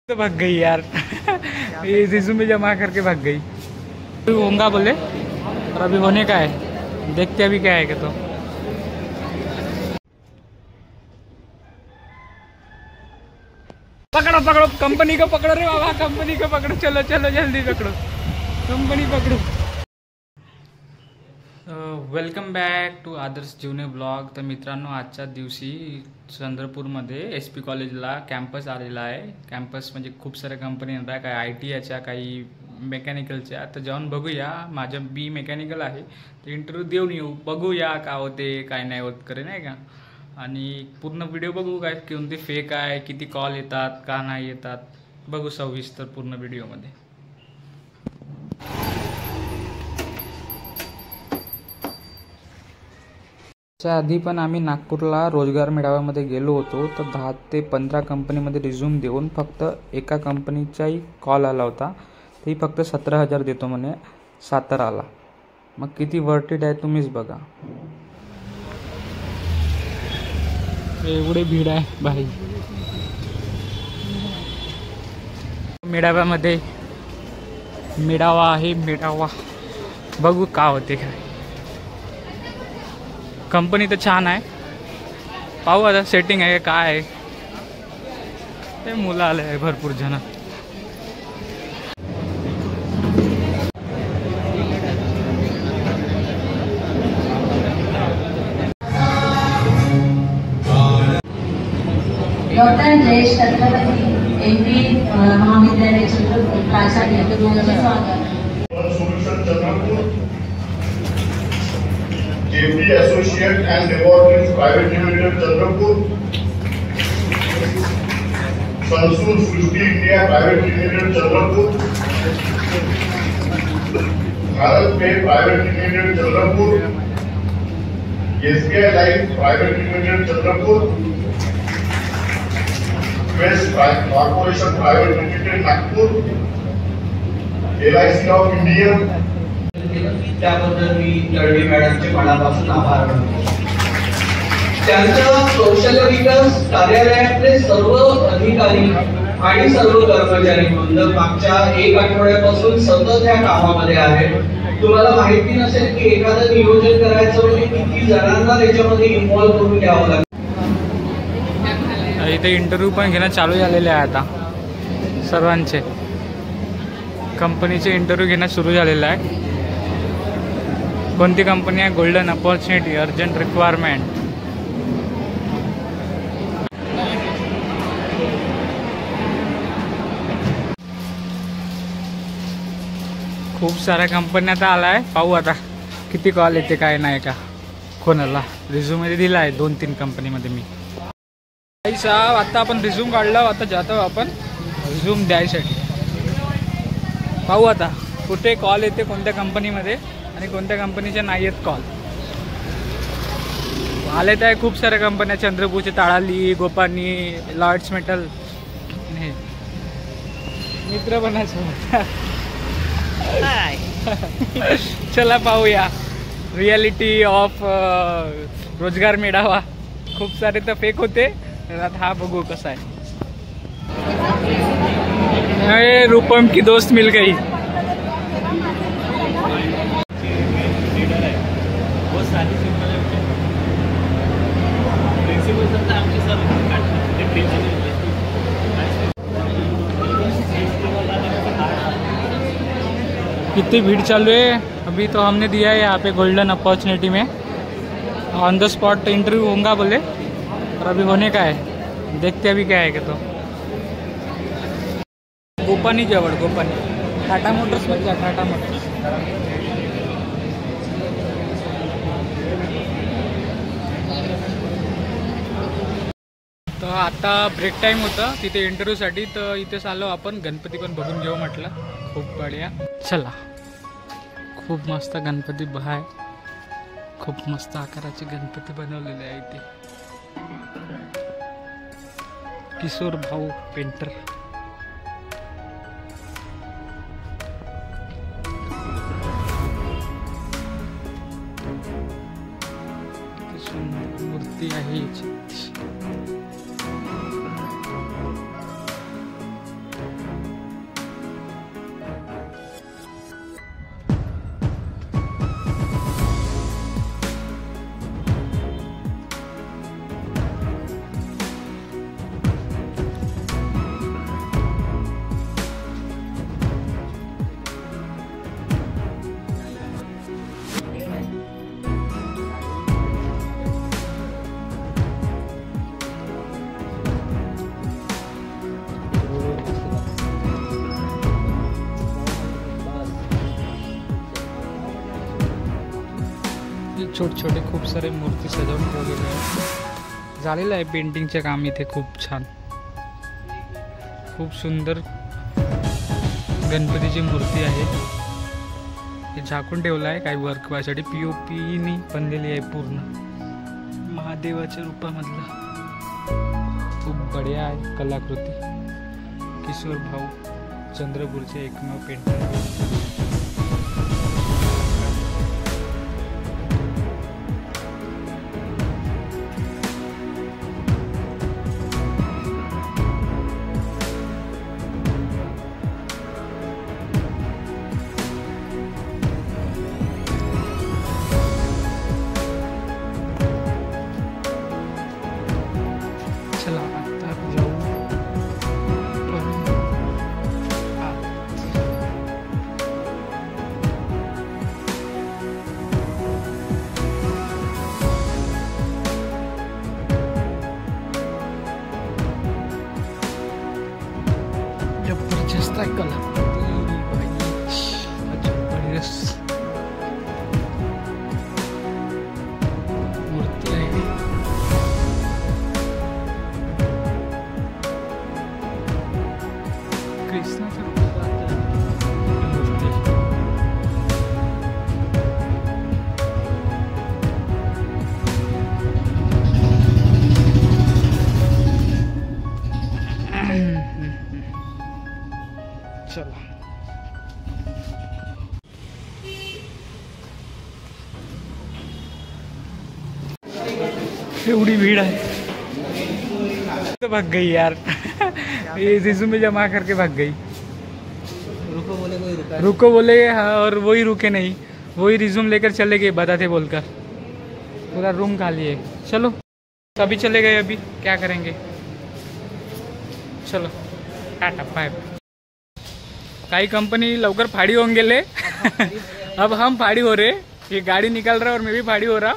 तो भाग गई यार। ये रिज्यूमे जमा करके भाग गई। होगा बोले और अभी होने का है, देखते अभी क्या है क्या। तो पकड़ो पकड़ो कंपनी को पकड़ो रे बाबा, कंपनी को पकड़ो, चलो चलो जल्दी पकड़ो, कंपनी पकड़ो। वेलकम बॅक टू आदर्श जीवने ब्लॉग। तर मित्रांनो, आजच्या दिवशी चंद्रपूरमध्ये SP कॉलेजला कॅम्पस आलेला आहे। कॅम्पस म्हणजे खूप साऱ्या कंपनी येणार आहे, काही ITच्या, काही मेकॅनिकलच्या। तर जाऊन बघूया, माझं B मेकॅनिकल आहे, तर इंटरव्ह्यू देऊन येऊ, बघूया का होते काय नाही होत करे, नाही का। आणि पूर्ण व्हिडिओ बघू, काय कोणते फेक आहे, किती कॉल येतात का नाही येतात, बघू सविस्तर पूर्ण व्हिडिओमध्ये। त्याच्या आधी पण आम्ही नागपूरला रोजगार मेळाव्यामध्ये गेलो होतो, तर 10 ते 15 कंपनीमध्ये रिझ्यूम देऊन फक्त एका कंपनीचाही कॉल आला होता, तेही फक्त 17,000 देतो म्हणे साताराला। मग किती वर्टेड आहे तुम्हीच बघा। एवढे भीड आहे भाई मेळाव्यामध्ये। मेळावा आहे मेळावा, बघू का होते काय। कंपनी तर छान आहे, पाहू आता सेटिंग आहे काय आहे। ते मुलं आले आहे भरपूर जण। डॉक्टर जयेश छत्रपती MP महाविद्यालय चंद्रपूर प्राचार्य स्वागत। JP Associate and Laboratories Private Limited Chandrapur, Sansoor Srishti India Private Limited Chandrapur, Bharat Pay Private Limited Chandrapur, SBI Life Private Limited Chandrapur, West Corporation Private Limited Nagpur, LIC of India। त्याबद्दल मी तळवी मॅडमचे मनापासून आभार मानतो। त्यांचा कौशल्य विकास कार्यालयातले सर्व अधिकारी आणि सर्व कर्मचारी वृंद मागच्या 1 आठवड्यापासून सतत या कामामध्ये आहेत। तुम्हाला माहिती नसेल की एखादं नियोजन करायचं म्हणजे किती जणांना त्याच्यामध्ये इन्व्हॉल्व करून घ्यावं लागतं। इथे इंटरव्ह्यू पण घेणं चालू झालेले आहे आता सर्वांचे। कंपनीचे इंटरव्ह्यू घेणं सुरू झालेलं आहे। कोणती कंपनी आहे? Golden opportunity, urgent requirement. खूप साऱ्या कंपन्या आता आलाय, पाहू आता किती कॉल येते काय नाही का कोणाला। रिझ्यूम दिला आहे 2-3 कंपनीमध्ये मी। साहेब आता आपण रिझ्यूम काढला, आता जातो आपण रिझ्यूम द्यायसाठी। पाहू आता कुठे कॉल येते, कोणत्या कंपनीमध्ये आणि कोणत्या कंपनीचे नाही आहेत कॉल। आले तर खूप साऱ्या कंपन्या, चंद्रपूरचे ताळाली, गोपानी, लॉर्ड्स मेटल, मित्र बनायचं। चला पाहूया रियालिटी ऑफ रोजगार मेळावा। खूप सारे तर फेक होते, आता हा बघू कसा आहे। रूपम की दोस्त मिल गई। कितनी भीड़ चालू है। अभी तो हमने दिया है यहाँ पे गोल्डन अपॉर्चुनिटी में, ऑन द स्पॉट इंटरव्यू होगा बोले, और अभी होने का है, देखते अभी क्या है क्या। तो गोपानी जवळ, गोपानी टाटा मोटर्स मध्ये, टाटा मोटर्स। तर आता ब्रेक टाइम होता तिथे इंटरव्ह्यूसाठी, तर इथेच आलो आपण। गणपती पण बघून घेऊ म्हटलं, खूप बढिया। चला, खूप मस्त गणपती आहे, खूप मस्त आकाराचे गणपती बनवलेले आहे इथे। किशोर भाऊ पेंटर। सुंदर मूर्ती आहे। छोटे छोटे खूप सारे मूर्ती सजवून ठेवलेले आहे. झालेलं आहे पेंटिंगचे काम इथे खूप छान. खूप सुंदर गणपतीची मूर्ती आहे. हे झाकून ठेवलं आहे काही वर्क व्हायसाठी. POPनी बनलेली आहे पूर्ण महादेवाच्या रूपामधला. खूप बढिया आहे कलाकृती. किशोर भाऊ चंद्रपूरचे एकमेव पेंटर. चला आता जाऊ जबरदस्त आहे कलाकृती जबरदस्त मूर्ती आहे. कृष्णाच्या रूपात मूर्ती. चला एवढी भीड़ है तो भाग गई यार. ये रिज्यूमे जमा करके भाग गई. रुको बोले हाँ, और वही रुके नहीं. वही रिज्यूम लेकर चले गए बताते बोलकर. पूरा रूम खाली है. चलो अभी चले गए. अभी क्या करेंगे. चलो टाटा बाय. काही कंपनी लवकर फाड़ी होंगे गेले. अब हम फाड़ी हो रहे. ये गाड़ी निकल रहा है और मैं भी फाड़ी हो रहा.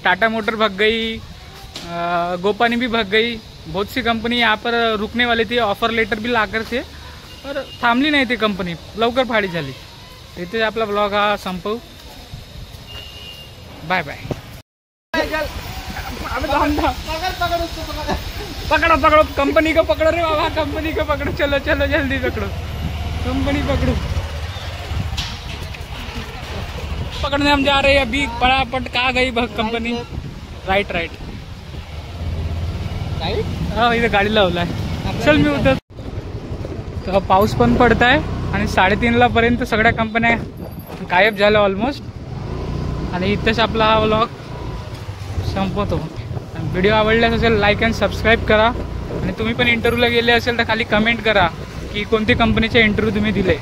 टाटा मोटर भाग गई. गोपानी भी भाग गई. बहुत सी कंपनी यहाँ पर रुकने वाली थी. ऑफर लेटर भी लाकर थे पर थांबली नाही ती कंपनी. लवकर फाड़ी झाली. इथे आपला ब्लॉग हा संपवू. Bye bye. पकड़ो पकड़ो कंपनी को पकड़ो रे बाबा. कंपनी को पकड़ो. चलो चलो जल्दी पकड़ो. कंपनी पकड़ो. पकड़ने हम जा रहे हैं अभी. फटाफट कहाँ गई कंपनी. राइट राइट हाँ इथे गाडी लावलाय. चल मी उतर. तर पाऊस पण पडताय आणि 3:30 पर्यंत सगळ्या कंपन्या गायब झाल्या ऑलमोस्ट. आणि इथेच आपला हा व्लॉग संपवतो. व्हिडिओ आवडल्यास असेल लाईक अँड सबस्क्राईब करा. आणि तुम्ही पण इंटरव्ह्यूला गेले असेल तर खाली कमेंट करा की कोणती कंपनीचे इंटरव्ह्यू तुम्ही दिले.